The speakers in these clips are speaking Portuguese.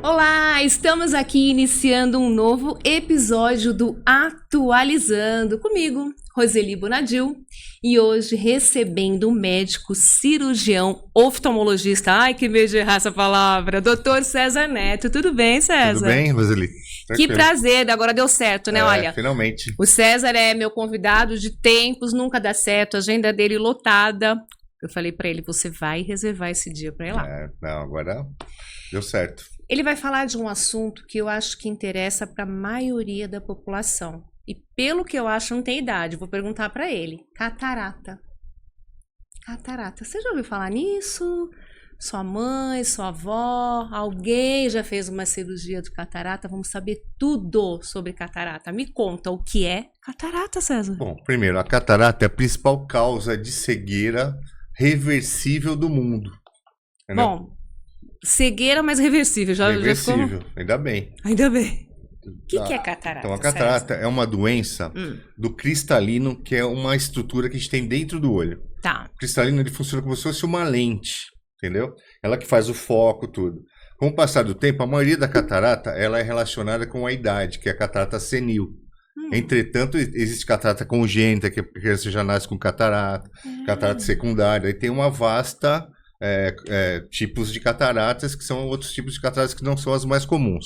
Olá, estamos aqui iniciando um novo episódio do Atualizando comigo, Roseli Bonadil, e hoje recebendo um médico cirurgião oftalmologista, ai que medo de errar essa palavra, Dr. César Neto. Tudo bem, César? Tudo bem, Roseli? Que prazer, agora deu certo, né? Olha, finalmente. O César é meu convidado de tempos, nunca dá certo, a agenda dele lotada. Eu falei pra ele, você vai reservar esse dia pra ir lá. Não, agora deu certo. Ele vai falar de um assunto que eu acho que interessa para a maioria da população. E pelo que eu acho, não tem idade. Vou perguntar para ele. Catarata. Catarata. Você já ouviu falar nisso? Sua mãe, sua avó, alguém já fez uma cirurgia de catarata? Vamos saber tudo sobre catarata. Me conta o que é catarata, César. Bom, primeiro, a catarata é a principal causa de cegueira reversível do mundo. Entendeu? Bom, cegueira, mas reversível. Reversível, já ficou... ainda bem. Ainda bem. O que é catarata? Então, a catarata é uma doença do cristalino, que é uma estrutura que a gente tem dentro do olho. Tá. O cristalino ele funciona como se fosse uma lente, entendeu? Ela que faz o foco, tudo. Com o passar do tempo, a maioria da catarata ela é relacionada com a idade, que é a catarata senil. Entretanto, existe catarata congênita, que a criança já nasce com catarata, catarata secundária, e tem uma vasta tipos de cataratas, que são outros tipos de cataratas que não são as mais comuns.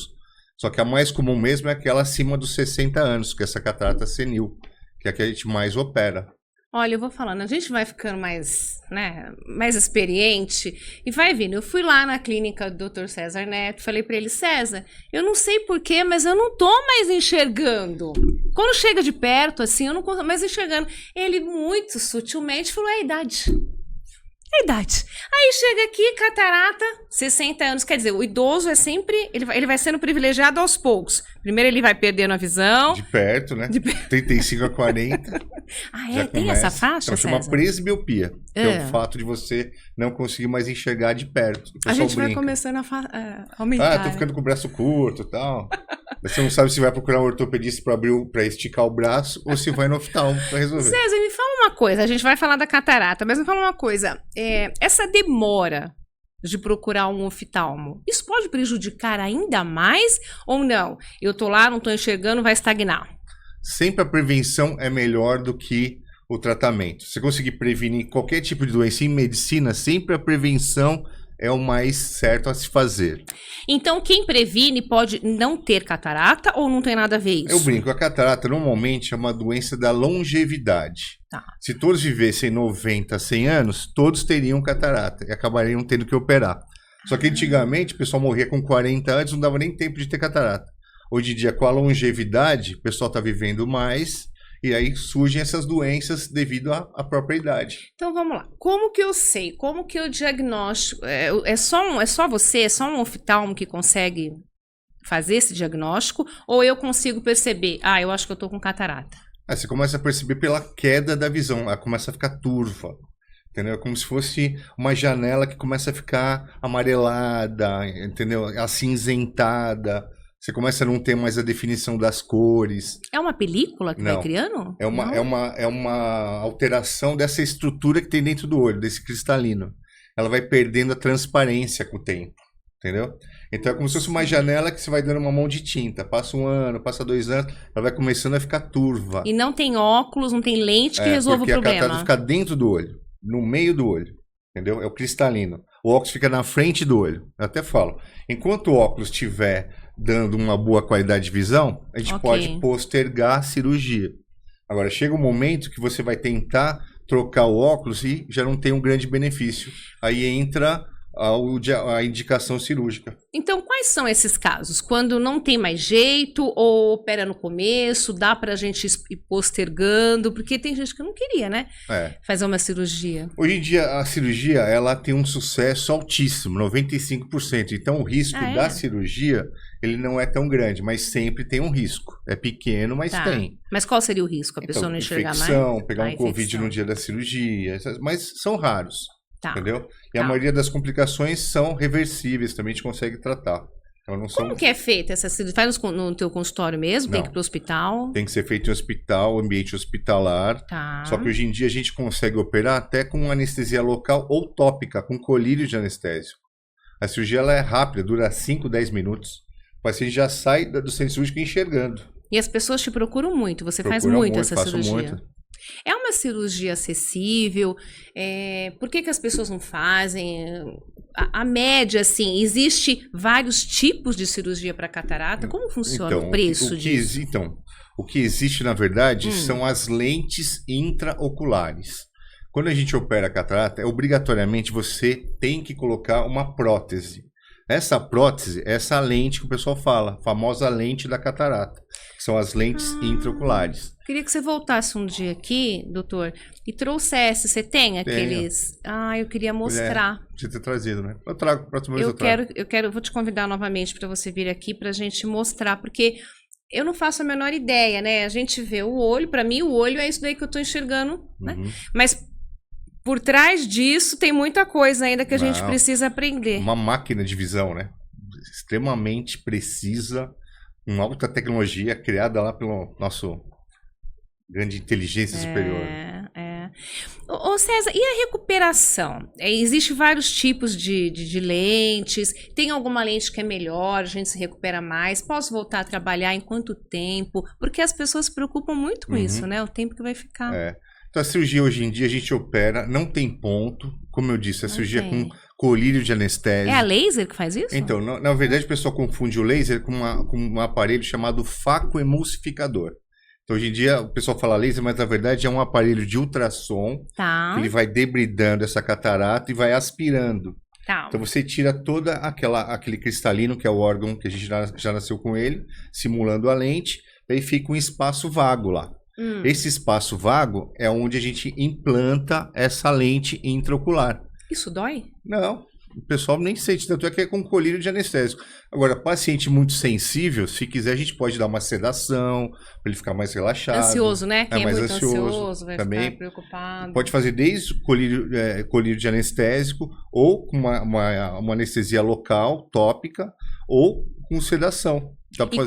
Só que a mais comum mesmo é aquela acima dos 60 anos, que é essa catarata senil, que é a que a gente mais opera. Olha, eu vou falando, a gente vai ficando mais experiente e vai vindo. Eu fui lá na clínica do Dr. César Neto, falei pra ele, César, eu não sei porquê, mas eu não tô mais enxergando. Quando chega de perto, assim, eu não consigo mais enxergando. Ele, muito sutilmente, falou, é a idade. É a idade. Aí chega aqui, catarata, 60 anos. Quer dizer, o idoso é sempre... Ele vai sendo privilegiado aos poucos. Primeiro ele vai perdendo a visão. De perto, né? 35 a 40. Ah, tem essa faixa, então, chama presbiopia. Que é o fato de você não conseguir mais enxergar de perto. A gente vai começando a aumentar. Tô ficando com o braço curto e tal. Você não sabe se vai procurar um ortopedista para esticar o braço ou se vai no oftalmo para resolver. César, me fala uma coisa. A gente vai falar da catarata, mas me fala uma coisa. Essa demora de procurar um oftalmo, isso pode prejudicar ainda mais ou não? Eu tô lá, não tô enxergando, vai estagnar. Sempre a prevenção é melhor do que o tratamento. Se você conseguir prevenir qualquer tipo de doença em medicina, sempre a prevenção é o mais certo a se fazer. Então, quem previne pode não ter catarata ou não tem nada a ver isso? Eu brinco, a catarata normalmente é uma doença da longevidade. Tá. Se todos vivessem 90, 100 anos, todos teriam catarata e acabariam tendo que operar. Só que antigamente o pessoal morria com 40 anos, não dava nem tempo de ter catarata. Hoje em dia, com a longevidade, o pessoal está vivendo mais e aí surgem essas doenças devido à própria idade. Então vamos lá. Como que eu sei? Como que eu diagnóstico? É só você, é só um oftalmo que consegue fazer esse diagnóstico? Ou eu consigo perceber? Ah, eu acho que eu tô com catarata. Você começa a perceber pela queda da visão, ela começa a ficar turva. Entendeu? É como se fosse uma janela que começa a ficar amarelada, entendeu? Acinzentada. Você começa a não ter mais a definição das cores. É uma película que vai criando? É uma alteração dessa estrutura que tem dentro do olho, desse cristalino. Ela vai perdendo a transparência com o tempo, entendeu? Então é como se fosse uma janela que você vai dando uma mão de tinta. Passa 1 ano, passa 2 anos, ela vai começando a ficar turva. E não tem óculos, não tem lente que resolva o problema. Porque a catarata fica dentro do olho, no meio do olho, entendeu? É o cristalino. O óculos fica na frente do olho. Eu até falo, enquanto o óculos estiver dando uma boa qualidade de visão, a gente pode postergar a cirurgia. Agora, chega um momento que você vai tentar trocar o óculos e já não tem um grande benefício. Aí entra a indicação cirúrgica. Então, quais são esses casos? Quando não tem mais jeito ou opera no começo, dá pra gente ir postergando? Porque tem gente que não queria, né? Fazer uma cirurgia. Hoje em dia, a cirurgia, ela tem um sucesso altíssimo, 95%. Então, o risco da cirurgia, ele não é tão grande, mas sempre tem um risco. É pequeno, mas tem. Mas qual seria o risco? A pessoa não enxergar mais? Infecção, pegar um Covid no dia da cirurgia, mas são raros. Entendeu? E a maioria das complicações são reversíveis, também a gente consegue tratar. Então, não Como que é feita essa cirurgia? Faz no teu consultório mesmo? Não. Tem que ir pro hospital? Tem que ser feito em hospital, ambiente hospitalar. Só que hoje em dia a gente consegue operar até com anestesia local ou tópica, com colírio de anestésico. A cirurgia ela é rápida, dura 5, 10 minutos. O paciente já sai do centro cirúrgico enxergando. E as pessoas te procuram muito, você faz Procura muito muito, essa faço cirurgia. muito. É uma cirurgia acessível? Por que as pessoas não fazem? A média, assim, existe vários tipos de cirurgia para catarata? Como funciona o preço disso? O que existe, na verdade, são as lentes intraoculares. Quando a gente opera a catarata, obrigatoriamente você tem que colocar uma prótese. Essa prótese é essa lente que o pessoal fala, a famosa lente da catarata, que são as lentes intraoculares. Queria que você voltasse um dia aqui, doutor, e trouxesse. Você tem aqueles... eu queria mostrar. Você ter trazido, né? Eu trago, próxima vez eu trago. Eu vou te convidar novamente para você vir aqui para a gente mostrar, porque eu não faço a menor ideia, né? A gente vê o olho, para mim o olho é isso daí que eu estou enxergando, né? Mas por trás disso tem muita coisa ainda que a gente precisa aprender. Uma máquina de visão, né? Extremamente precisa, uma alta tecnologia criada lá pelo nosso grande inteligência superior. Ô César, e a recuperação? Existem vários tipos de lentes. Tem alguma lente que é melhor, a gente se recupera mais? Posso voltar a trabalhar em quanto tempo? Porque as pessoas se preocupam muito com isso, né? O tempo que vai ficar. Então a cirurgia hoje em dia a gente opera, não tem ponto. Como eu disse, a cirurgia com colírio de anestésio. É a laser que faz isso? Então, na verdade o pessoal confunde o laser com um aparelho chamado facoemulsificador. Então, hoje em dia, o pessoal fala laser, mas na verdade é um aparelho de ultrassom. Que ele vai debridando essa catarata e vai aspirando. Então, você tira toda aquele cristalino, que é o órgão que a gente já nasceu com ele, simulando a lente, aí fica um espaço vago lá. Esse espaço vago é onde a gente implanta essa lente intraocular. Isso dói? Não. O pessoal nem sente, tanto é que é com colírio de anestésico. Agora, paciente muito sensível, se quiser, a gente pode dar uma sedação, para ele ficar mais relaxado. Ansioso, né? Quem é mais muito ansioso vai também ficar preocupado. Pode fazer desde colírio de anestésico, ou com uma anestesia local, tópica, ou com sedação.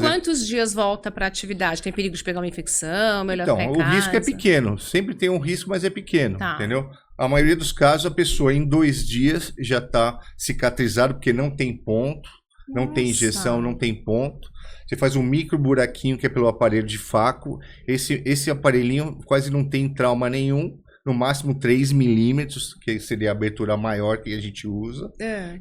Quantos dias volta para a atividade? Tem perigo de pegar uma infecção? Melhor ficar em casa? O risco é pequeno. Sempre tem um risco, mas é pequeno. Entendeu? A maioria dos casos, a pessoa em 2 dias já está cicatrizada, porque não tem ponto, não tem injeção, não tem ponto. Você faz um micro buraquinho que é pelo aparelho de faco. Esse aparelhinho quase não tem trauma nenhum. No máximo 3 milímetros, que seria a abertura maior que a gente usa.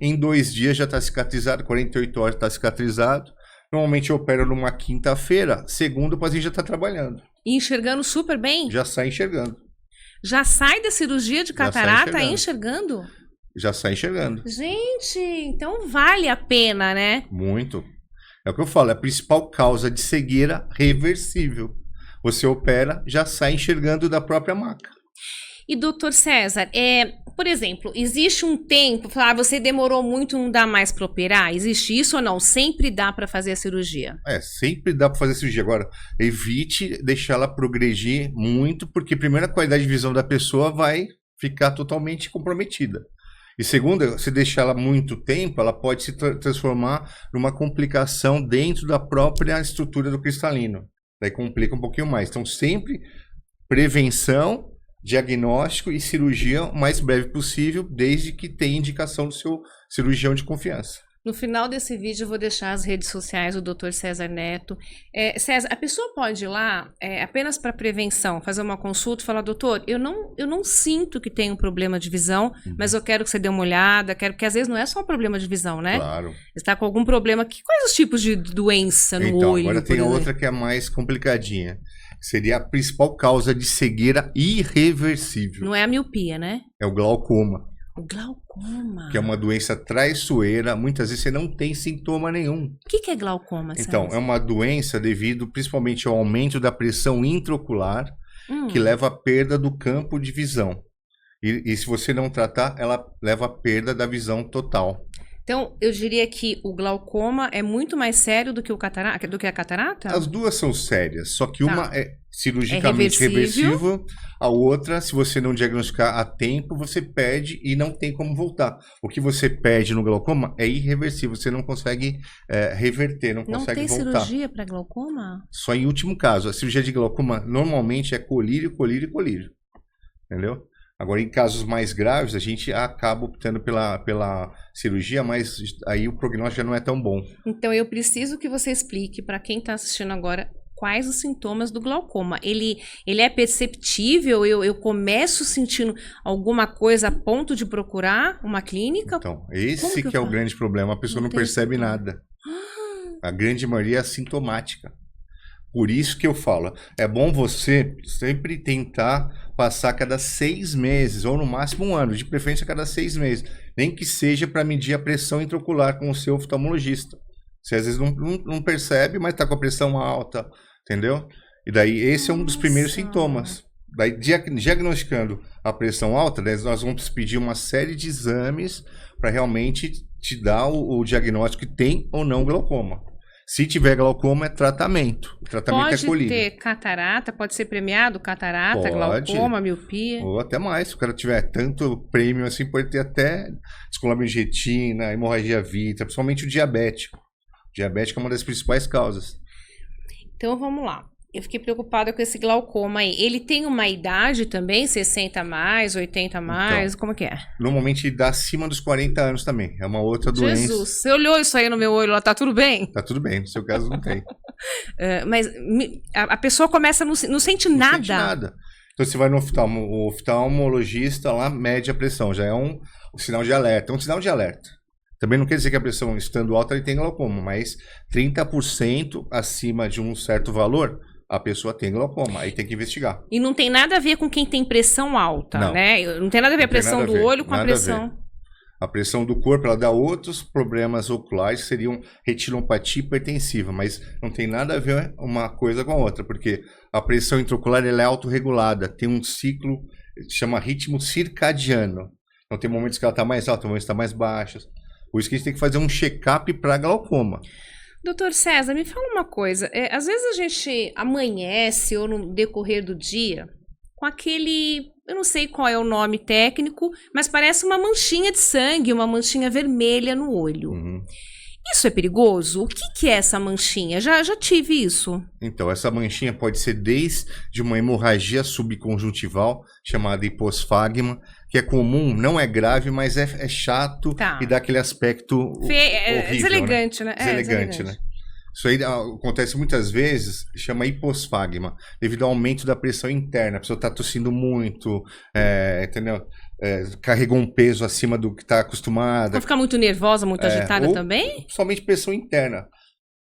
Em 2 dias já está cicatrizado, 48 horas está cicatrizado. Normalmente eu opero numa quinta-feira, segunda o paciente já está trabalhando. E enxergando super bem? Já sai enxergando. Já sai da cirurgia de catarata enxergando? Já sai enxergando. Gente, então vale a pena, né? Muito. É o que eu falo, é a principal causa de cegueira reversível. Você opera, já sai enxergando da própria maca. E doutor César, por exemplo, existe um tempo, você demorou muito, não dá mais para operar? Existe isso ou não? Sempre dá para fazer a cirurgia? Sempre dá para fazer a cirurgia. Agora, evite deixar ela progredir muito, porque primeiro a qualidade de visão da pessoa vai ficar totalmente comprometida. E segundo, se deixar ela muito tempo, ela pode se transformar numa complicação dentro da própria estrutura do cristalino. Daí complica um pouquinho mais. Então, sempre prevenção, diagnóstico e cirurgia o mais breve possível, desde que tenha indicação do seu cirurgião de confiança. No final desse vídeo eu vou deixar as redes sociais do Dr. César Neto. César, a pessoa pode ir lá apenas para prevenção, fazer uma consulta e falar, doutor, eu não sinto que tem um problema de visão, mas eu quero que você dê uma olhada, porque às vezes não é só um problema de visão, né? Claro. Você está com algum problema. Quais os tipos de doença no olho? Agora tem a outra que é mais complicadinha. Seria a principal causa de cegueira irreversível. Não é a miopia, né? É o glaucoma. O glaucoma. Que é uma doença traiçoeira. Muitas vezes você não tem sintoma nenhum. O que é glaucoma, César? Então, é uma doença devido principalmente ao aumento da pressão intraocular, que leva à perda do campo de visão. E se você não tratar, ela leva à perda da visão total. Então, eu diria que o glaucoma é muito mais sério do que a catarata? As duas são sérias, só que uma é cirurgicamente reversível, a outra, se você não diagnosticar a tempo, você perde e não tem como voltar. O que você perde no glaucoma é irreversível, você não consegue reverter, não consegue voltar. Não tem cirurgia para glaucoma? Só em último caso. A cirurgia de glaucoma normalmente é colírio, colírio e colírio. Entendeu? Agora, em casos mais graves, a gente acaba optando pela cirurgia, mas aí o prognóstico já não é tão bom. Então, eu preciso que você explique para quem está assistindo agora quais os sintomas do glaucoma. Ele é perceptível? Eu começo sentindo alguma coisa a ponto de procurar uma clínica? Então, esse que é o grande problema. A pessoa não percebe nada. A grande maioria é assintomática. Por isso que eu falo, é bom você sempre tentar passar cada 6 meses, ou no máximo 1 ano, de preferência cada 6 meses. Nem que seja para medir a pressão intraocular com o seu oftalmologista. Você às vezes não percebe, mas está com a pressão alta, entendeu? E daí esse é um dos primeiros sintomas. Daí, diagnosticando a pressão alta, né, nós vamos pedir uma série de exames para realmente te dar o diagnóstico que tem ou não glaucoma. Se tiver glaucoma, é tratamento. O tratamento é colírio. Pode ter catarata, pode ser premiado catarata, glaucoma, miopia. Ou até mais. Se o cara tiver tanto prêmio assim, pode ter até descolamento de retina, hemorragia vítrea, principalmente o diabético. O diabético é uma das principais causas. Então, vamos lá. Eu fiquei preocupada com esse glaucoma aí. Ele tem uma idade também? 60 a mais, 80 a mais? Então, como que é? Normalmente dá acima dos 40 anos também. É uma outra doença. Jesus, você olhou isso aí no meu olho, tá tudo bem? Tá tudo bem, no seu caso não tem. Mas a pessoa começa a não sente nada. Não sente nada. Então você vai no oftalmologista lá, mede a pressão. Já é um sinal de alerta. É um sinal de alerta. Também não quer dizer que a pressão estando alta ele tem glaucoma, mas 30% acima de um certo valor, a pessoa tem glaucoma, aí tem que investigar. E não tem nada a ver com quem tem pressão alta, não, né? Não tem nada a ver a pressão do olho com a pressão... A pressão do corpo, ela dá outros problemas oculares, que seriam retinopatia hipertensiva, mas não tem nada a ver uma coisa com a outra, porque a pressão intraocular ela é autorregulada, tem um ciclo, chama ritmo circadiano. Então tem momentos que ela está mais alta, momentos que está mais baixa. Por isso que a gente tem que fazer um check-up para glaucoma. Doutor César, me fala uma coisa. Às vezes a gente amanhece ou no decorrer do dia com aquele, eu não sei qual é o nome técnico, mas parece uma manchinha de sangue, uma manchinha vermelha no olho. Isso é perigoso? O que é essa manchinha? Já tive isso. Então, essa manchinha pode ser desde uma hemorragia subconjuntival, chamada hiposfagma, que é comum, não é grave, mas é chato e dá aquele aspecto horrível, deselegante, né? Deselegante, né? Isso aí acontece muitas vezes, chama hiposfagma, devido ao aumento da pressão interna. A pessoa está tossindo muito, entendeu? Carregou um peso acima do que está acostumada. Não ficar muito nervosa, muito agitada também? Somente pressão interna.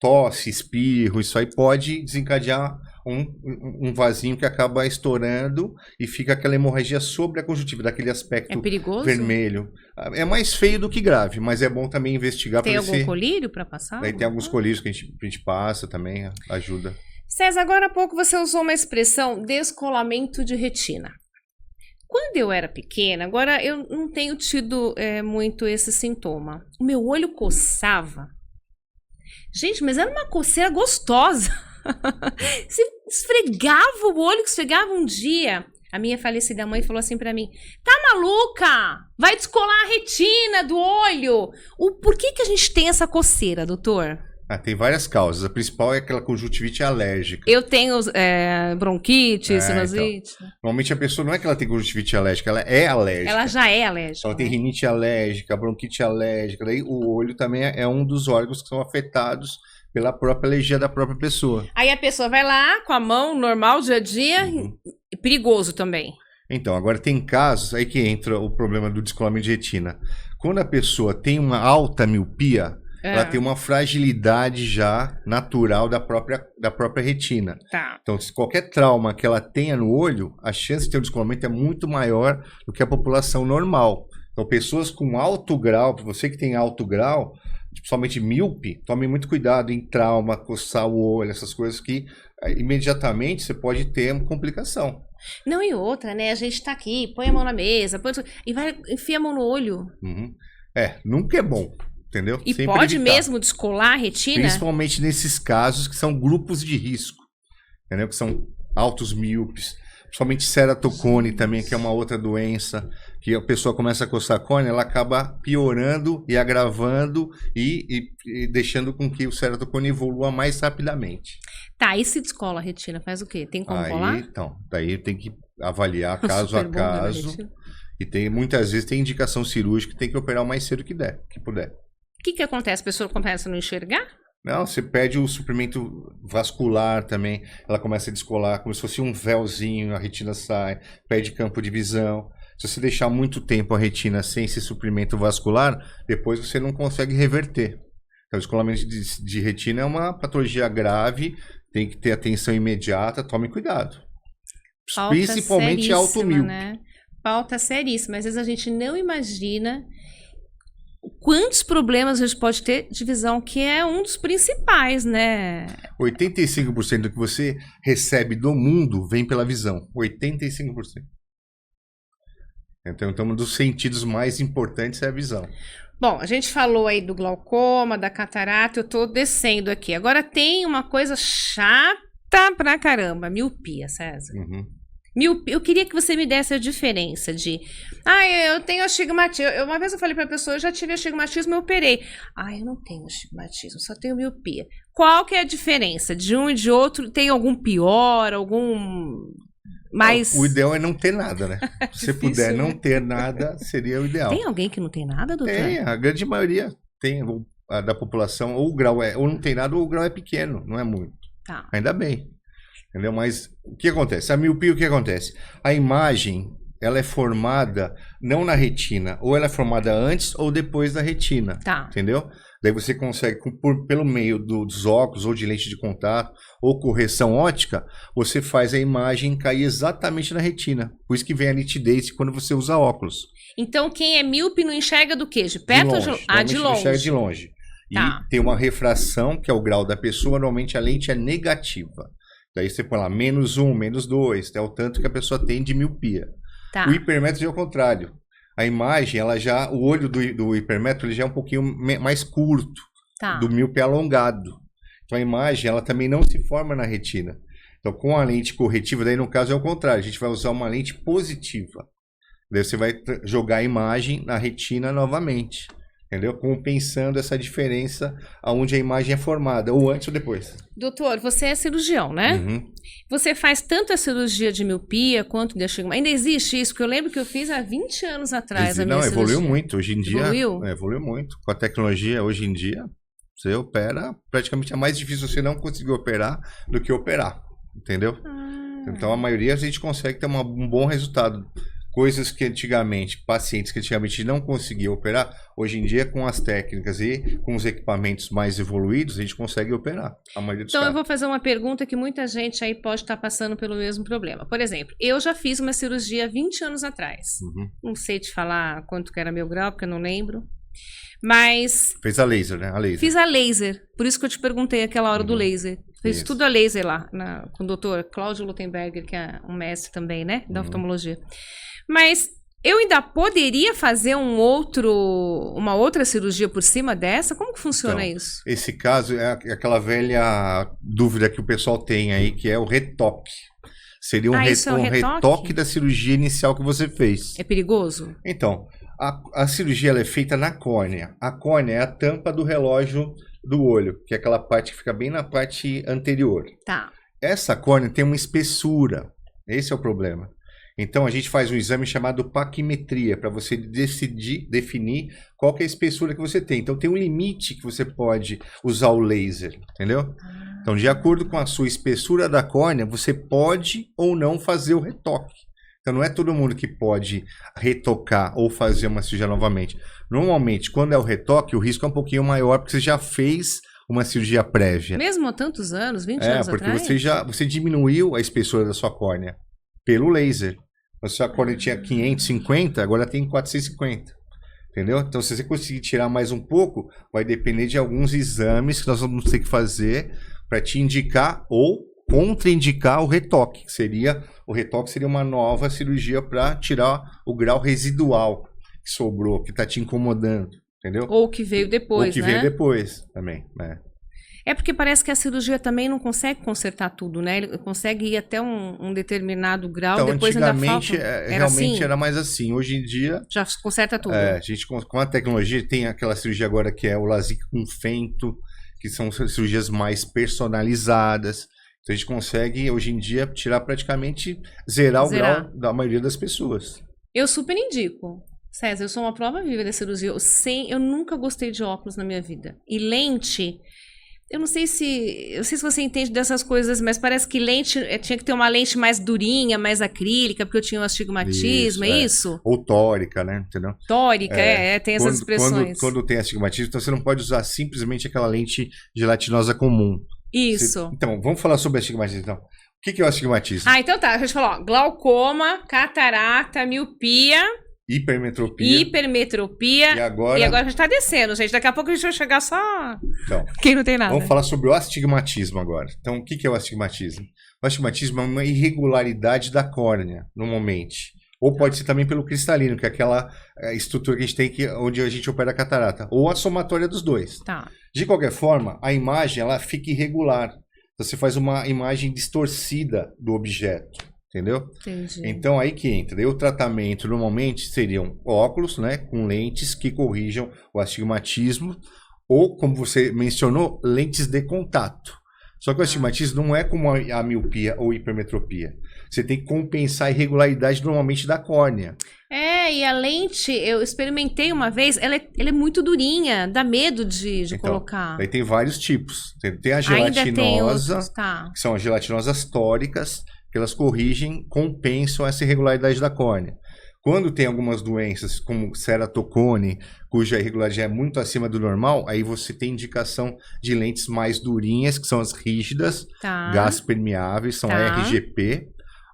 Tosse, espirro, isso aí pode desencadear um vasinho que acaba estourando e fica aquela hemorragia sobre a conjuntiva, daquele aspecto vermelho. É mais feio do que grave, mas é bom também investigar. Tem algum colírio para passar? Daí tem alguns colírios que a gente passa também, ajuda. César, agora há pouco você usou uma expressão, descolamento de retina. Quando eu era pequena, agora eu não tenho tido muito esse sintoma. O meu olho coçava. Gente, mas era uma coceira gostosa. Você esfregava o olho, que esfregava um dia. A minha falecida mãe falou assim pra mim: tá maluca? Vai descolar a retina do olho. Por que a gente tem essa coceira, doutor? Tem várias causas. A principal é aquela conjuntivite alérgica. Eu tenho bronquite, sinusite. Então, normalmente a pessoa não é que ela tem conjuntivite alérgica, ela é alérgica. Ela já é alérgica. Ela tem rinite alérgica, bronquite alérgica. Daí o olho também é um dos órgãos que são afetados pela própria alergia da própria pessoa. Aí a pessoa vai lá com a mão normal, dia a dia, perigoso também. Então, agora tem casos aí que entra o problema do descolamento de retina. Quando a pessoa tem uma alta miopia, ela tem uma fragilidade já natural da própria retina. Tá. Então, se qualquer trauma que ela tenha no olho, a chance de ter um descolamento é muito maior do que a população normal. Então, pessoas com alto grau, você que tem alto grau, principalmente míope, tome muito cuidado em trauma, coçar o olho, essas coisas que imediatamente você pode ter uma complicação. Não, e outra, né? A gente tá aqui, põe a mão na mesa, e vai enfia a mão no olho. Nunca é bom. Entendeu? E sempre pode evitar. Mesmo descolar a retina? Principalmente nesses casos que são grupos de risco, entendeu? Que são altos míopes, principalmente ceratocone também, que é uma outra doença, que a pessoa começa a coçar a córnea, ela acaba piorando e agravando e deixando com que o ceratocone evolua mais rapidamente. Tá, e se descola a retina, faz o quê? Tem como colar? Então, daí tem que avaliar caso a caso. E tem, muitas vezes tem indicação cirúrgica que tem que operar o mais cedo que puder. O que acontece? A pessoa começa a não enxergar? Não, você perde o suprimento vascular também. Ela começa a descolar, como se fosse um véuzinho, a retina sai, perde campo de visão. Se você deixar muito tempo a retina sem esse suprimento vascular, depois você não consegue reverter. Então, o descolamento de retina é uma patologia grave, tem que ter atenção imediata, tome cuidado. Pauta Principalmente automíope. Né? Pauta seríssima. Às vezes a gente não imagina quantos problemas a gente pode ter de visão, que é um dos principais, né? 85% do que você recebe do mundo vem pela visão. 85%. Então, um dos sentidos mais importantes é a visão. Bom, a gente falou aí do glaucoma, da catarata, eu tô descendo aqui. Agora tem uma coisa chata pra caramba, miopia, César. Uhum. Eu queria que você me desse a diferença de... eu tenho astigmatismo. Uma vez eu falei pra pessoa, eu já tive astigmatismo, eu operei. Eu não tenho astigmatismo, só tenho miopia. Qual que é a diferença de um e de outro? Tem algum pior, algum mais... O ideal é não ter nada, né? Se você puder não ter nada, seria o ideal. Tem alguém que não tem nada, doutor? Tem, a grande maioria tem da população, ou o grau ou não tem nada, ou o grau é pequeno, não é muito. Tá. Ainda bem. Entendeu? Mas o que acontece? A miopia, o que acontece? A imagem, ela é formada não na retina, ou ela é formada antes ou depois da retina. Tá. Entendeu? Daí você consegue, pelo meio dos óculos, ou de lente de contato, ou correção ótica, você faz a imagem cair exatamente na retina. Por isso que vem a nitidez quando você usa óculos. Então, quem é míope não enxerga do quê? De perto ou de longe? De longe. Enxerga de longe. Tá. E tem uma refração, que é o grau da pessoa, normalmente a lente é negativa. Daí você põe lá -1, -2, é o tanto que a pessoa tem de miopia. Tá. O hipermétropes é o contrário. A imagem, o olho do hipermétrope ele já é um pouquinho mais curto, tá. Do míope alongado. Então a imagem, ela também não se forma na retina. Então com a lente corretiva, daí no caso é o contrário, a gente vai usar uma lente positiva. Daí você vai jogar a imagem na retina novamente. Entendeu? Compensando essa diferença aonde a imagem é formada, ou antes ou depois. Doutor, você é cirurgião, né? Uhum. Você faz tanto a cirurgia de miopia quanto de astigmatismo. Ainda existe isso? Porque eu lembro que eu fiz há 20 anos atrás a minha cirurgia. Evoluiu muito. Hoje em dia... Evoluiu muito. Com a tecnologia, hoje em dia, você opera... Praticamente é mais difícil você não conseguir operar do que operar. Entendeu? Então, a maioria a gente consegue ter um bom resultado. Coisas que pacientes que antigamente não conseguiam operar, hoje em dia com as técnicas e com os equipamentos mais evoluídos, a gente consegue operar. A maioria dos casos. Eu vou fazer uma pergunta que muita gente aí pode estar passando pelo mesmo problema. Por exemplo, eu já fiz uma cirurgia há 20 anos atrás. Uhum. Não sei te falar quanto que era meu grau, porque eu não lembro. Mas... Fez a laser, né? A laser. Fiz a laser. Por isso que eu te perguntei aquela hora do laser. Fiz tudo a laser lá, com o doutor Cláudio Lutemberger, que é um mestre também, né? Da oftalmologia. Mas eu ainda poderia fazer uma outra cirurgia por cima dessa? Como que funciona isso? Esse caso é aquela velha dúvida que o pessoal tem aí, que é o retoque. Seria um retoque da cirurgia inicial que você fez. É perigoso? Então, a cirurgia ela é feita na córnea. A córnea é a tampa do relógio do olho, que é aquela parte que fica bem na parte anterior. Tá. Essa córnea tem uma espessura. Esse é o problema. Então, a gente faz um exame chamado paquimetria, para você definir qual que é a espessura que você tem. Então, tem um limite que você pode usar o laser, entendeu? Então, de acordo com a sua espessura da córnea, você pode ou não fazer o retoque. Então, não é todo mundo que pode retocar ou fazer uma cirurgia novamente. Normalmente, quando é o retoque, o risco é um pouquinho maior, porque você já fez uma cirurgia prévia. Mesmo há tantos anos, 20 anos atrás? É, porque você diminuiu a espessura da sua córnea pelo laser. A sua córnea tinha 550, agora tem 450. Entendeu? Então, se você conseguir tirar mais um pouco, vai depender de alguns exames que nós vamos ter que fazer para te indicar ou contraindicar o retoque. O retoque seria uma nova cirurgia para tirar o grau residual que sobrou, que está te incomodando. Entendeu? Ou que veio depois, Ou que veio depois também, né? É porque parece que a cirurgia também não consegue consertar tudo, né? Ele consegue ir até um determinado grau, então, depois ainda falta. Realmente assim? era mais assim. Hoje em dia... Já conserta tudo. A gente, com a tecnologia, tem aquela cirurgia agora que é o LASIK com fento, que são cirurgias mais personalizadas. Então, a gente consegue, hoje em dia, tirar praticamente, zerar o grau da maioria das pessoas. Eu super indico. César, eu sou uma prova viva da cirurgia. Eu nunca gostei de óculos na minha vida. E lente, eu não sei se você entende dessas coisas, mas parece que lente, tinha que ter uma lente mais durinha, mais acrílica, porque eu tinha um astigmatismo, é isso? Ou tórica, né? Entendeu? Tórica, tem essas expressões. Quando tem astigmatismo, então você não pode usar simplesmente aquela lente gelatinosa comum. Isso. Então, vamos falar sobre astigmatismo, então. O que é o astigmatismo? Então tá, a gente falou, glaucoma, catarata, miopia... Hipermetropia. E agora a gente tá descendo, gente. Daqui a pouco a gente vai chegar só... Então, quem não tem nada. Vamos falar sobre o astigmatismo agora. Então, o que é o astigmatismo? O astigmatismo é uma irregularidade da córnea, normalmente. Ou pode ser também pelo cristalino, que é aquela estrutura que a gente tem onde a gente opera a catarata. Ou a somatória dos dois. Tá. De qualquer forma, a imagem ela fica irregular. Você faz uma imagem distorcida do objeto. Entendeu? Entendi. Então aí que entra. E o tratamento normalmente seriam óculos, né, com lentes que corrijam o astigmatismo, ou, como você mencionou, lentes de contato. Só que o astigmatismo não é como a miopia ou hipermetropia. Você tem que compensar a irregularidade normalmente da córnea. E a lente, eu experimentei uma vez, ela é muito durinha, dá medo de colocar. Aí tem vários tipos. Tem a gelatinosa, que são as gelatinosas tóricas, que elas corrigem, compensam essa irregularidade da córnea. Quando tem algumas doenças, como ceratocone, cuja irregularidade é muito acima do normal, aí você tem indicação de lentes mais durinhas, que são as rígidas, gás permeáveis, são RGP,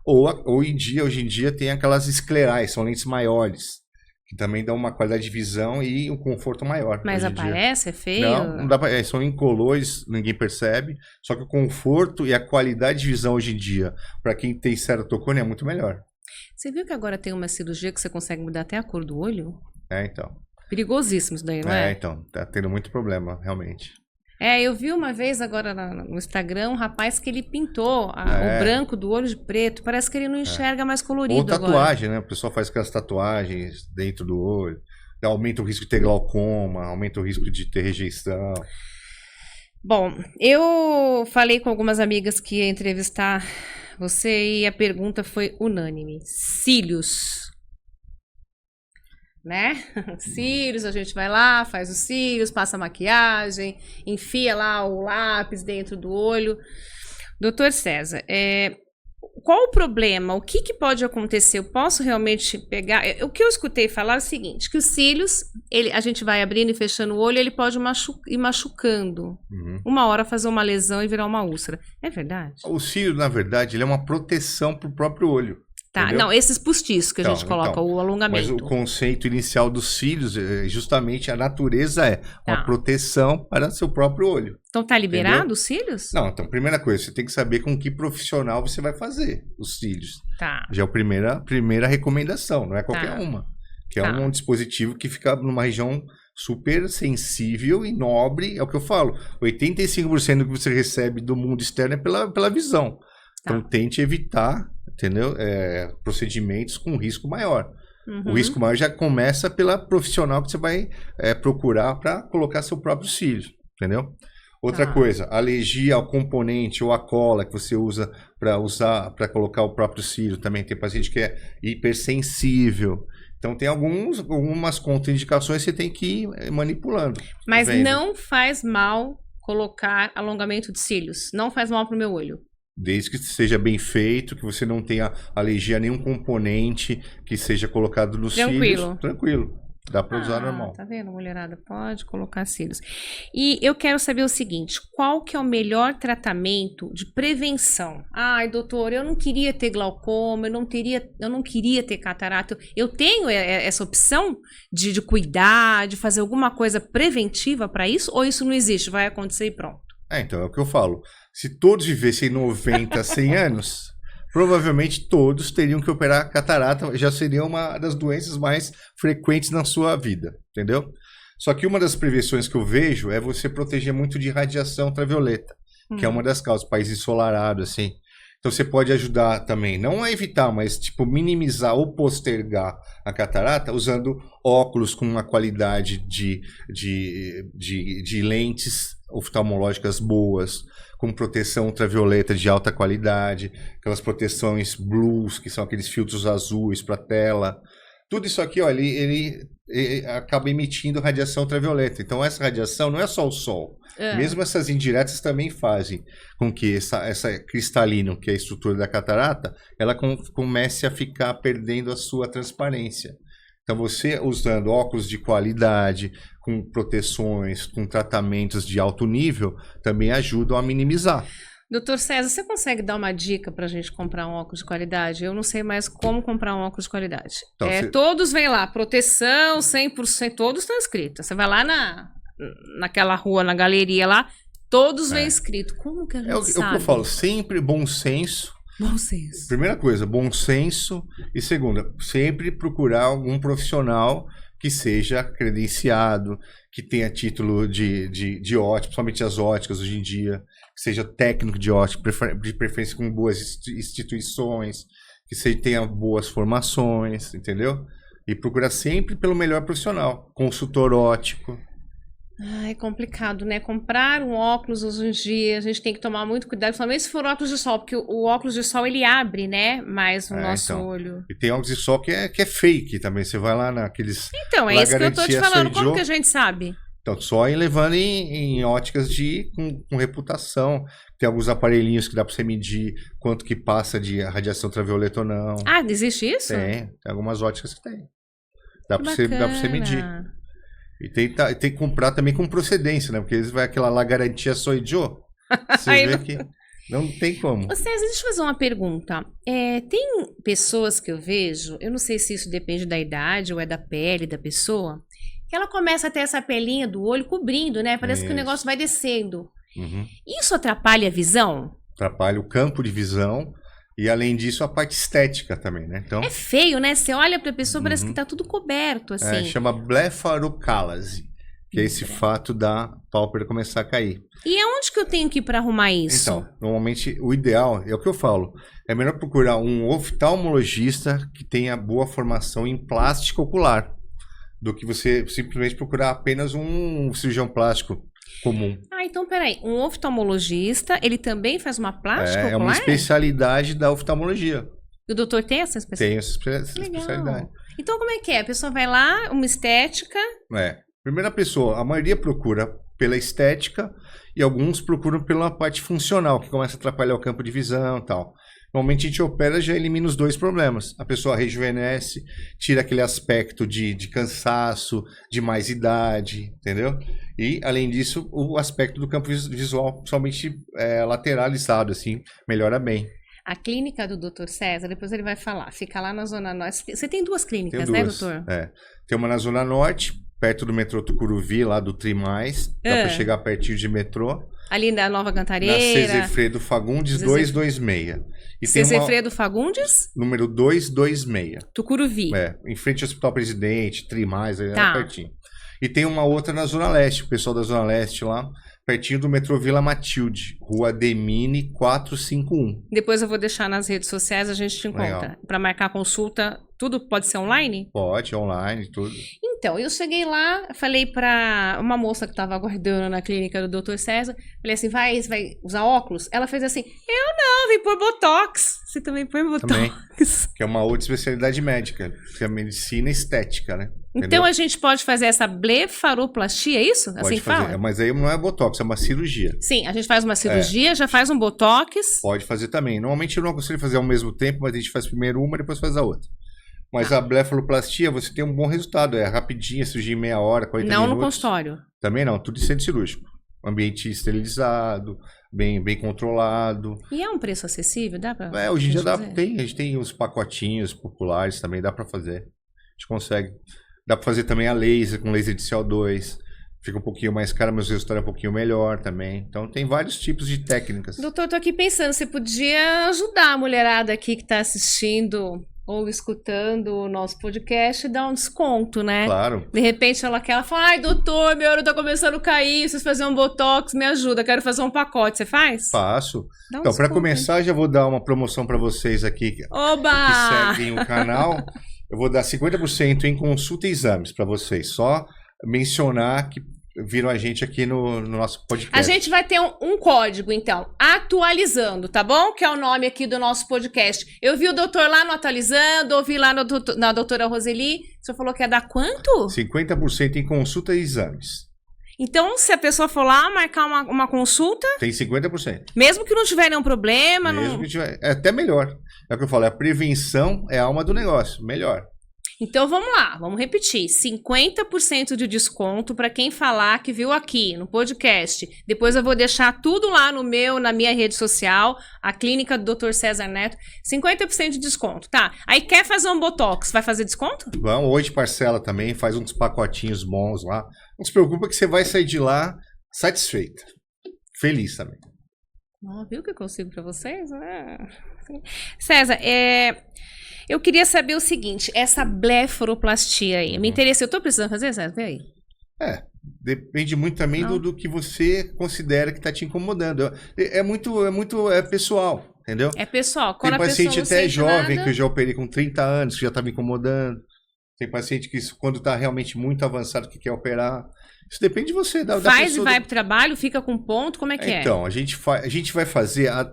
ou hoje em dia tem aquelas esclerais, são lentes maiores, que também dão uma qualidade de visão e um conforto maior. Mas aparece? É feio? Não dá pra, são incolores, ninguém percebe. Só que o conforto e a qualidade de visão hoje em dia, para quem tem ceratocone, é muito melhor. Você viu que agora tem uma cirurgia que você consegue mudar até a cor do olho? Então. Perigosíssimo isso daí, não é? Então. Tá tendo muito problema, realmente. Eu vi uma vez agora no Instagram um rapaz que ele pintou o branco do olho de preto. Parece que ele não enxerga mais colorido. Ou tatuagem, né? O pessoal faz aquelas tatuagens dentro do olho. Aumenta o risco de ter glaucoma, aumenta o risco de ter rejeição. Bom, eu falei com algumas amigas que ia entrevistar você e a pergunta foi unânime. Cílios. Né? Cílios, a gente vai lá, faz os cílios, passa a maquiagem, enfia lá o lápis dentro do olho. Doutor César, qual o problema? O que pode acontecer? Eu posso realmente pegar... O que eu escutei falar é o seguinte, que os cílios, a gente vai abrindo e fechando o olho, ele pode ir machucando. Uma hora fazer uma lesão e virar uma úlcera. É verdade? O cílio, na verdade, ele é uma proteção para o próprio olho. Tá, entendeu? Não, esses postiços que a gente coloca, o alongamento. Mas o conceito inicial dos cílios, justamente a natureza é uma proteção para seu próprio olho. Então tá liberado os cílios? Não, então, primeira coisa, você tem que saber com que profissional você vai fazer os cílios. Tá. Já é a primeira recomendação, não é qualquer uma. Que é um dispositivo que fica numa região super sensível e nobre, é o que eu falo. 85% do que você recebe do mundo externo é pela visão. Então tente evitar, entendeu? Procedimentos com risco maior. O risco maior já começa pela profissional que você vai procurar para colocar seu próprio cílio, entendeu? Outra coisa, alergia ao componente ou à cola que você usa para colocar o próprio cílio. Também tem paciente que é hipersensível. Então tem algumas contraindicações que você tem que ir manipulando. Mas não faz mal colocar alongamento de cílios. Não faz mal para o meu olho. Desde que seja bem feito, que você não tenha alergia a nenhum componente que seja colocado nos cílios. Tranquilo. Dá para usar normal. Tá vendo, mulherada? Pode colocar cílios. E eu quero saber o seguinte, qual que é o melhor tratamento de prevenção? Ai, doutor, eu não queria ter glaucoma, eu não queria ter catarata. Eu tenho essa opção de cuidar, de fazer alguma coisa preventiva para isso? Ou isso não existe? Vai acontecer e pronto? Então, é o que eu falo. Se todos vivessem 90, 100 anos, provavelmente todos teriam que operar catarata, já seria uma das doenças mais frequentes na sua vida, entendeu? Só que uma das prevenções que eu vejo é você proteger muito de radiação ultravioleta, que é uma das causas, país ensolarado, assim. Então você pode ajudar também, não a evitar, mas tipo minimizar ou postergar a catarata usando óculos com uma qualidade de lentes oftalmológicas boas, com proteção ultravioleta de alta qualidade, aquelas proteções blues, que são aqueles filtros azuis para tela. Tudo isso aqui, ó, ele acaba emitindo radiação ultravioleta. Então, essa radiação não é só o sol. Mesmo essas indiretas também fazem com que essa cristalina, que é a estrutura da catarata, ela comece a ficar perdendo a sua transparência. Então, você usando óculos de qualidade, com proteções, com tratamentos de alto nível, também ajudam a minimizar. Doutor César, você consegue dar uma dica para a gente comprar um óculos de qualidade? Eu não sei mais como comprar um óculos de qualidade. Então, todos vêm lá, proteção, 100%, todos estão escritos. Você vai lá naquela rua, na galeria lá, todos vêm escrito. Como que a gente sabe? É o que eu falo, sempre bom senso. Bom senso. Primeira coisa, bom senso. E segunda, sempre procurar algum profissional que seja credenciado, que tenha título de ótica, principalmente as óticas hoje em dia, que seja técnico de ótica, de preferência com boas instituições, que tenha boas formações, entendeu? E procurar sempre pelo melhor profissional, consultor óptico. É complicado, né? Comprar um óculos hoje em dia, a gente tem que tomar muito cuidado, principalmente se for óculos de sol, porque o óculos de sol, ele abre, né? Mais o nosso olho. E tem óculos de sol que é fake também, você vai lá naqueles... Então, é isso que eu tô te falando, como que a gente sabe? Então, só ir levando em óticas com reputação. Tem alguns aparelhinhos que dá para você medir quanto que passa de radiação ultravioleta ou não. Ah, existe isso? Tem algumas óticas que tem. Dá para você medir. E tem que comprar também com procedência, né? Porque eles vai aquela lá garantia só idiota. Você vê que não tem como. César, deixa eu fazer uma pergunta. Tem pessoas que eu vejo, eu não sei se isso depende da idade ou é da pele da pessoa, que ela começa a ter essa pelinha do olho cobrindo, né? Parece que o negócio vai descendo. Isso atrapalha a visão? Atrapalha o campo de visão. E além disso, a parte estética também, né? Então, é feio, né? Você olha pra pessoa, parece que tá tudo coberto, assim. Chama blefarocalase, que é esse fato da pálpebra começar a cair. E aonde que eu tenho que ir pra arrumar isso? Então, normalmente, o ideal, é o que eu falo, é melhor procurar um oftalmologista que tenha boa formação em plástica ocular, do que você simplesmente procurar apenas um cirurgião plástico comum. Então peraí, um oftalmologista, ele também faz uma plástica ocular? É uma especialidade da oftalmologia. E o doutor tem essa especialidade? Tem essa especialidade. Então como é que é? A pessoa vai lá, uma estética... Primeira pessoa, a maioria procura pela estética e alguns procuram pela parte funcional, que começa a atrapalhar o campo de visão e tal. Normalmente a gente opera e já elimina os dois problemas. A pessoa rejuvenesce, tira aquele aspecto de cansaço, de mais idade, entendeu? E, além disso, o aspecto do campo visual, principalmente lateralizado, assim, melhora bem. A clínica do Dr. César, depois ele vai falar, fica lá na Zona Norte. Você tem duas clínicas, né, doutor? Tem uma na Zona Norte, perto do metrô Tucuruvi, lá do Trimais. Dá para chegar pertinho de metrô. Ali na Nova Cantareira. Na Cezefredo Fagundes 226. E Cezefredo Fagundes? Número 226. Tucuruvi. Em frente ao Hospital Presidente, Trimais, aí pertinho. E tem uma outra na Zona Leste, o pessoal da Zona Leste lá, pertinho do metrô Vila Matilde, Rua Demine 451. Depois eu vou deixar nas redes sociais, a gente te encontra. Para marcar consulta, tudo pode ser online? Pode, online, tudo. Então, eu cheguei lá, falei para uma moça que estava aguardando na clínica do Dr. César, falei assim, vai usar óculos? Ela fez assim, eu não, vim por Botox. Você também põe Botox? Também, que é uma outra especialidade médica, que é a medicina estética, né? Então entendeu? A gente pode fazer essa blefaroplastia, é isso? Pode assim fazer, fala? mas aí não é Botox, é uma cirurgia. Sim, a gente faz uma cirurgia, já faz um Botox. Pode fazer também. Normalmente eu não aconselho fazer ao mesmo tempo, mas a gente faz primeiro uma, depois faz a outra. Mas a blefaroplastia, você tem um bom resultado. É rapidinha, cirurgia em meia hora, 40 minutos. Não no consultório. Também não, tudo em centro cirúrgico. Ambiente esterilizado, bem controlado. E é um preço acessível? Dá pra hoje em dia a gente tem os pacotinhos populares também, dá pra fazer. A gente consegue. Dá pra fazer também a laser, com laser de CO2. Fica um pouquinho mais caro, mas o resultado é um pouquinho melhor também. Então tem vários tipos de técnicas. Doutor, tô aqui pensando, você podia ajudar a mulherada aqui que tá assistindo ou escutando o nosso podcast e dar um desconto, né? Claro. De repente ela fala, ai doutor, meu olho tá começando a cair, vocês fazem um Botox, me ajuda, quero fazer um pacote, você faz? Faço. Então, para começar, já vou dar uma promoção para vocês aqui que seguem o canal. Eu vou dar 50% em consulta e exames para vocês. Só mencionar que viram a gente aqui no nosso podcast. A gente vai ter um código, então, atualizando, tá bom? Que é o nome aqui do nosso podcast. Eu vi o doutor lá no Atualizando, ouvi lá na doutora Roseli. O senhor falou que ia dar quanto? 50% em consulta e exames. Então, se a pessoa for lá marcar uma consulta... Tem 50%. Mesmo que não tiver nenhum problema... Mesmo que tiver... É até melhor. É o que eu falo, a prevenção é a alma do negócio. Melhor. Então, vamos lá. Vamos repetir. 50% de desconto para quem falar que viu aqui no podcast. Depois eu vou deixar tudo lá na minha rede social, a clínica do Dr. César Neto. 50% de desconto, tá? Aí quer fazer um Botox, vai fazer desconto? Vamos, hoje parcela também, faz uns pacotinhos bons lá. Não se preocupa que você vai sair de lá satisfeita. Feliz também. Viu o que eu consigo para vocês? César, eu queria saber o seguinte, essa blefaroplastia aí, me interessa, eu tô precisando fazer, César? Vê aí. Depende muito também do que você considera que tá te incomodando. É muito pessoal, entendeu? É pessoal. Quando tem paciente até jovem nada... que eu já operei com 30 anos, que já tá me incomodando. Tem paciente que quando tá realmente muito avançado que quer operar. Isso depende de você. Faz e vai pro trabalho, fica com ponto, como é que é? Então, a gente vai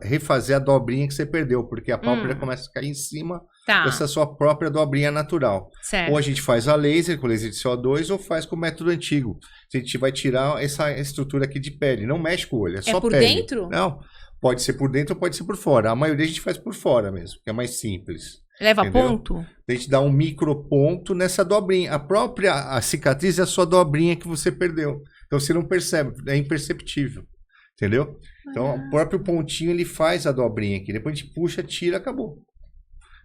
refazer a dobrinha que você perdeu, porque a pálpebra começa a cair em cima dessa sua própria dobrinha natural. Certo. Ou a gente faz a laser, com laser de CO2, ou faz com o método antigo. A gente vai tirar essa estrutura aqui de pele. Não mexe com o olho, é só por pele. Dentro? Não, pode ser por dentro ou pode ser por fora. A maioria a gente faz por fora mesmo, que é mais simples. Leva entendeu? ponto? A gente dá um microponto nessa dobrinha. A cicatriz é a sua dobrinha que você perdeu. Então você não percebe, é imperceptível. Entendeu? Então o próprio pontinho ele faz a dobrinha aqui. Depois a gente puxa, tira, acabou.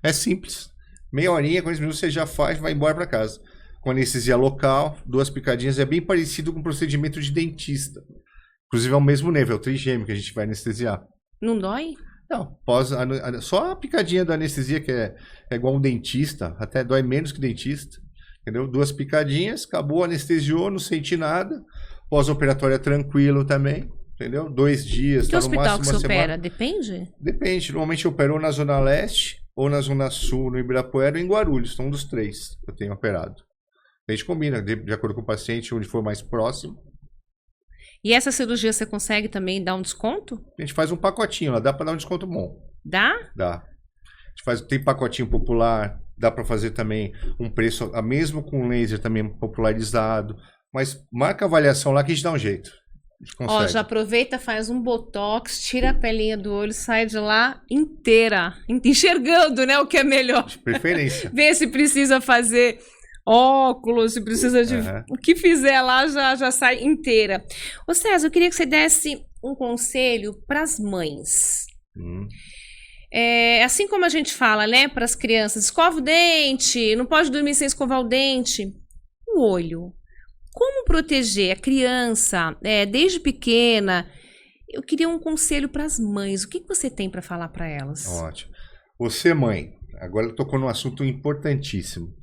É simples. Meia horinha, 40 minutos você já faz, vai embora para casa. Com anestesia local, 2 picadinhas, é bem parecido com o procedimento de dentista. Inclusive é o mesmo nível, é o trigêmeo que a gente vai anestesiar. Não dói? Não, só a picadinha da anestesia, que é igual um dentista, até dói menos que dentista, entendeu? 2 picadinhas, acabou, anestesiou, não sente nada, pós-operatório é tranquilo também, entendeu? 2 dias, que tá no hospital máximo que você uma semana. opera? Depende? Depende, normalmente eu opero ou na Zona Leste, ou na Zona Sul, no Ibirapuera, ou em Guarulhos, são um dos 3 que eu tenho operado. A gente combina, de acordo com o paciente, onde for mais próximo. E essa cirurgia você consegue também dar um desconto? A gente faz um pacotinho lá, dá para dar um desconto bom. Dá? Dá. Tem pacotinho popular, dá para fazer também um preço, mesmo com laser também popularizado. Mas marca a avaliação lá que a gente dá um jeito. A gente consegue. Ó, já aproveita, faz um botox, tira a pelinha do olho, sai de lá inteira. Enxergando, né? O que é melhor. De preferência. Vê se precisa fazer óculos, se precisa de... O que fizer lá já sai inteira. Ô César, eu queria que você desse um conselho para as mães. Assim como a gente fala, né, para as crianças, escova o dente, não pode dormir sem escovar o dente. O olho. Como proteger a criança desde pequena? Eu queria um conselho para as mães. O que você tem para falar para elas? Ótimo. Você, mãe, agora tocou num assunto importantíssimo.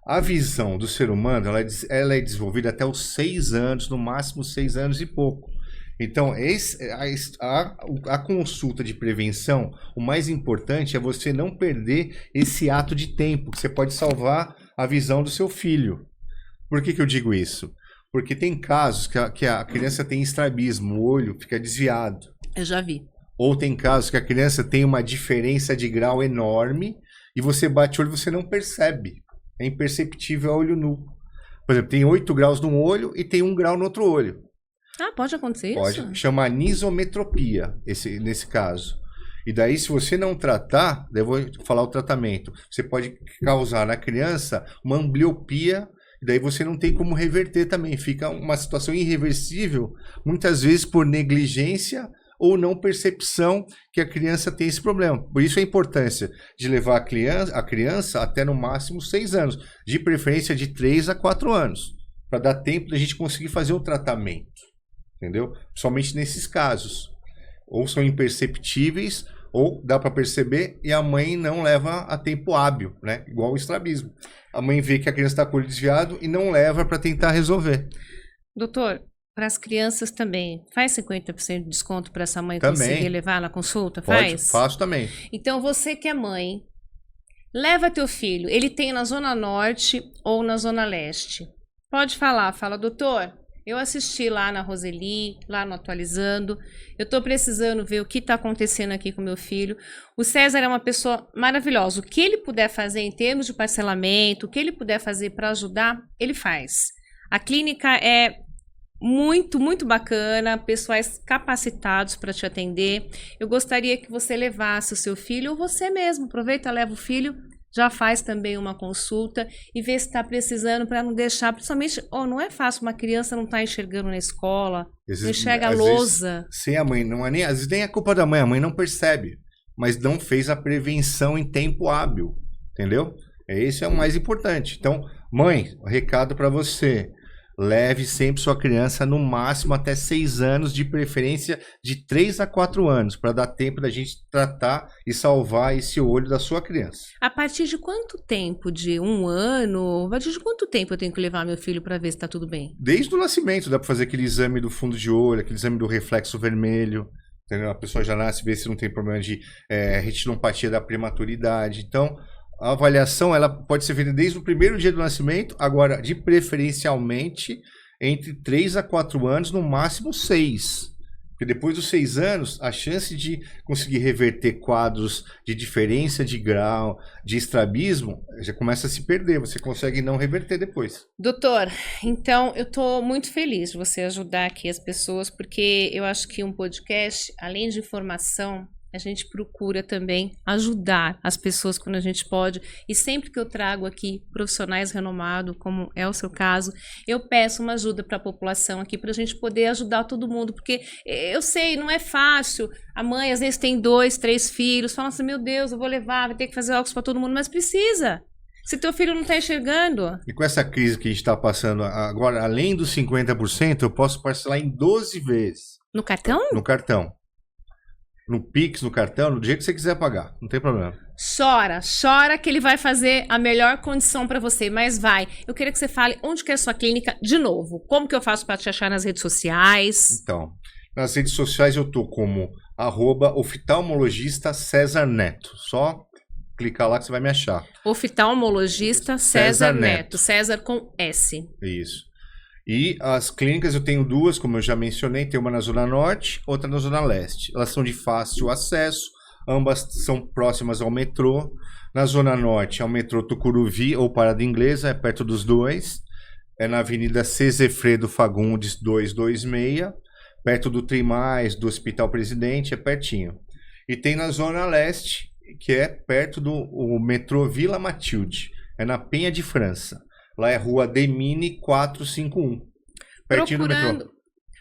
A visão do ser humano, ela é desenvolvida até os 6 anos, no máximo 6 anos e pouco. Então, a consulta de prevenção, o mais importante é você não perder esse ato de tempo, que você pode salvar a visão do seu filho. Por que eu digo isso? Porque tem casos que a criança tem estrabismo, o olho fica desviado. Eu já vi. Ou tem casos que a criança tem uma diferença de grau enorme e você bate o olho e você não percebe. É imperceptível a olho nu. Por exemplo, tem 8 graus num olho e tem 1 grau no outro olho. Pode acontecer isso? Pode. Chama anisometropia, nesse caso. E daí, se você não tratar, daí eu vou falar o tratamento. Você pode causar na criança uma ambliopia, e daí você não tem como reverter também. Fica uma situação irreversível, muitas vezes por negligência ou não percepção que a criança tem esse problema. Por isso a importância de levar a criança até no máximo 6 anos, de preferência de 3 a 4 anos, para dar tempo da gente conseguir fazer o tratamento, entendeu? Somente nesses casos. Ou são imperceptíveis, ou dá para perceber e a mãe não leva a tempo hábil, né? Igual o estrabismo. A mãe vê que a criança está com o olho desviado e não leva para tentar resolver. Doutor, para as crianças também, faz 50% de desconto para essa mãe também conseguir levar na consulta? Faz? Faço também. Então, você que é mãe, leva teu filho. Ele tem na Zona Norte ou na Zona Leste. Pode falar, fala, doutor, Eu assisti lá na Roseli, lá no Atualizando. Eu tô precisando ver o que tá acontecendo aqui com meu filho. O César é uma pessoa maravilhosa. O que ele puder fazer em termos de parcelamento, o que ele puder fazer para ajudar, ele faz. A clínica é muito, muito bacana, pessoais capacitados para te atender. Eu gostaria que você levasse o seu filho, ou você mesmo, aproveita, leva o filho, já faz também uma consulta e vê se está precisando para não deixar, principalmente, não é fácil, uma criança não tá enxergando na escola, não enxerga a lousa. Se a mãe não é nem, às vezes nem é culpa da mãe, a mãe não percebe, mas não fez a prevenção em tempo hábil, entendeu? Esse é o mais importante. Então, mãe, recado para você. Leve sempre sua criança no máximo até 6 anos, de preferência de 3 a 4 anos, para dar tempo da gente tratar e salvar esse olho da sua criança. A partir de quanto tempo? De 1 ano? A partir de quanto tempo eu tenho que levar meu filho para ver se está tudo bem? Desde o nascimento, dá para fazer aquele exame do fundo de olho, aquele exame do reflexo vermelho. Entendeu? A pessoa já nasce, vê se não tem problema de retinopatia da prematuridade. Então, a avaliação ela pode ser feita desde o primeiro dia do nascimento, agora, de preferencialmente, entre 3 a 4 anos, no máximo 6. Porque depois dos 6 anos, a chance de conseguir reverter quadros de diferença de grau, de estrabismo, já começa a se perder. Você consegue não reverter depois. Doutor, então eu estou muito feliz de você ajudar aqui as pessoas, porque eu acho que um podcast, além de informação, a gente procura também ajudar as pessoas quando a gente pode. E sempre que eu trago aqui profissionais renomados, como é o seu caso, eu peço uma ajuda para a população aqui, para a gente poder ajudar todo mundo. Porque eu sei, não é fácil. A mãe às vezes tem 2, 3 filhos, fala assim, meu Deus, eu vou levar, vai ter que fazer óculos para todo mundo, mas precisa. Se teu filho não está enxergando. E com essa crise que a gente está passando agora, além dos 50%, eu posso parcelar em 12 vezes. No cartão? No cartão. No Pix, no cartão, no dia que você quiser pagar. Não tem problema. Chora que ele vai fazer a melhor condição para você, mas vai. Eu queria que você fale onde que é a sua clínica de novo. Como que eu faço para te achar nas redes sociais? Então, nas redes sociais eu tô como @oftalmologista César Neto. Só clicar lá que você vai me achar. Oftalmologista César Neto. César com S. Isso. E as clínicas eu tenho 2, como eu já mencionei, tem uma na Zona Norte, outra na Zona Leste. Elas são de fácil acesso, ambas são próximas ao metrô. Na Zona Norte é o metrô Tucuruvi ou Parada Inglesa, é perto dos dois. É na Avenida Cezefredo Fagundes 226, perto do Trimais, do Hospital Presidente, é pertinho. E tem na Zona Leste, que é perto do metrô Vila Matilde, é na Penha de França. Lá é Rua Demine 451. Pertinho do metrô.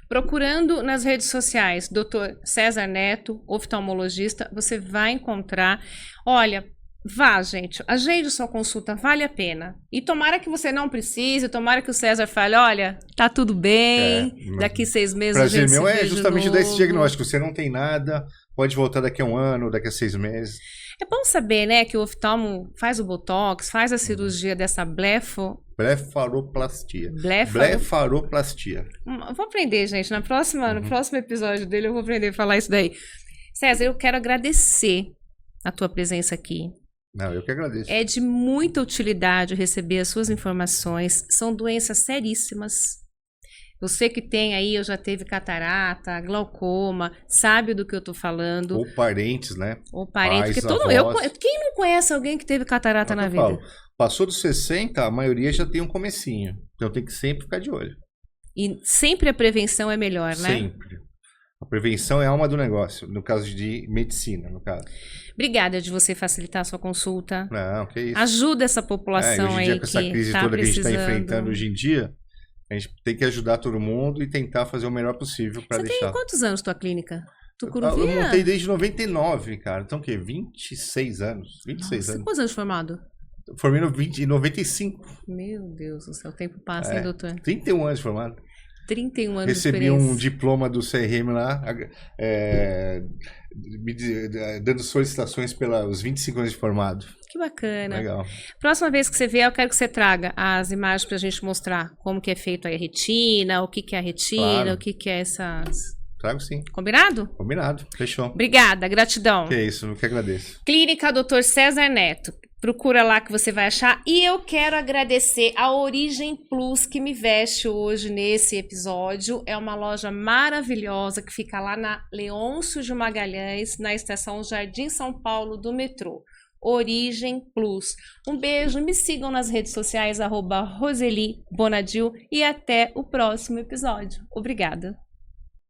Procurando nas redes sociais, Dr. César Neto, oftalmologista, você vai encontrar. Olha, vá, gente, agende sua consulta, vale a pena. E tomara que você não precise, tomara que o César fale, olha, tá tudo bem, daqui 6 meses a gente se vê de novo. Prazer meu é justamente dar esse diagnóstico. Você não tem nada, pode voltar daqui a 1 ano, daqui a 6 meses. É bom saber, né, que o oftalmo faz o botox, faz a cirurgia dessa blefaroplastia. Vou aprender, gente. No próximo episódio dele eu vou aprender a falar isso daí. César, eu quero agradecer a tua presença aqui. Não, eu que agradeço. É de muita utilidade receber as suas informações. São doenças seríssimas. Você que tem aí, eu já teve catarata, glaucoma, sabe do que eu tô falando. Ou parentes, né? Ou parentes. Porque quem não conhece alguém que teve catarata na vida? Falo, passou dos 60, a maioria já tem um comecinho. Então tem que sempre ficar de olho. E sempre a prevenção é melhor, né? Sempre. A prevenção é a alma do negócio, no caso de medicina, no caso. Obrigada de você facilitar a sua consulta. Não, que isso. Ajuda essa população hoje em aí dia, com essa crise tá toda precisando. que a gente está enfrentando hoje em dia, a gente tem que ajudar todo mundo e tentar fazer o melhor possível para deixar. Você tem quantos anos tua clínica? Tucuruvi? Eu montei desde 99, cara. Então o quê? 26 anos. 26 anos. Quantos anos de formado? Formei em 95. Meu Deus do céu, o tempo passa, hein, doutor? 31 anos de formado. 31 anos Recebi de experiência. um diploma do CRM lá, dando solicitações pelos 25 anos de formado. Que bacana. Legal. Próxima vez que você vier, eu quero que você traga as imagens pra gente mostrar como que é feito a retina, o que que é a retina, Claro. o que que é essas... Trago sim. Combinado? Combinado. Fechou. Obrigada, gratidão. Que é isso, eu que agradeço. Clínica Dr. César Neto. Procura lá que você vai achar. E eu quero agradecer a Origem Plus que me veste hoje nesse episódio. É uma loja maravilhosa que fica lá na Leôncio de Magalhães, na estação Jardim São Paulo do metrô. Origem Plus. Um beijo, me sigam nas redes sociais, @Roseli Bonadil, e até o próximo episódio. Obrigada.